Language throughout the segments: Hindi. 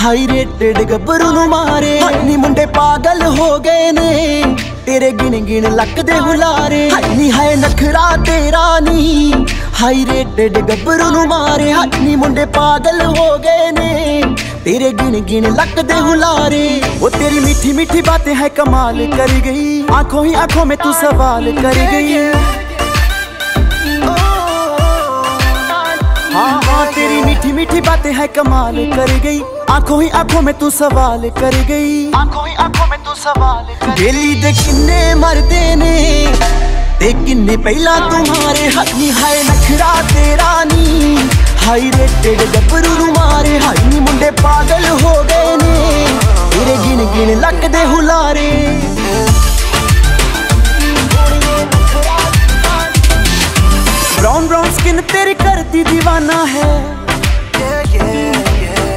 हाई रेटेड गब्बरू नू मारे नी मुंडे पागल हो गए ने तेरे गिन गिन लकदे हुलारे नी है नखरा तेरा नी हाई रेटेड गब्बरू नू मारे नी मुंडे पागल हो गए ने तेरे गिन गिन लकदे हुलारे। वो तेरी मीठी मीठी बातें है कमाल कर गई, आंखों ही आंखों में तू सवाल कर गई। हाँ तेरी मीठी मीठी बातें है कमाल कर गई, आंखों ही आंखों में तू सवाल कर गई। आंखों ही आंखों में तू सवाल कर बेली दे किन्ने मरदे ने ते किन्ने पहला तुम्हारे हक नी है नखरा तेरा नी हाई रेटेड गब्बरू नू मारे नी मुंडे पागल हो गए ने तेरे गिन गिन लकदे हुलारे। ब्राउन ब्राउन स्किन तेरी करती दीवाना है,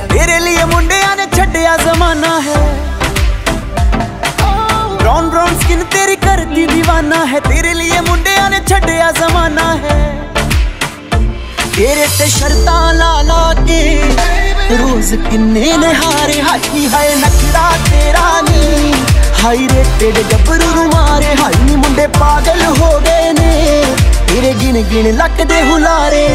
तेरे लिए मुंडिया ने छड्डिया जमाना है। ब्राउन ब्राउन स्किन तेरी करती दीवाना है, तेरे लिए मुंडिया ने छड्डिया जमाना है। तेरे ते शर्तां ला ला के रोज किन्ने ने हारे हाई है नखरा तेरा नी हाई रेटेड गब्बरू नू मारे नी मुंडे पागल हो गए ने तेरे गिन गिन लकदे हुलारे।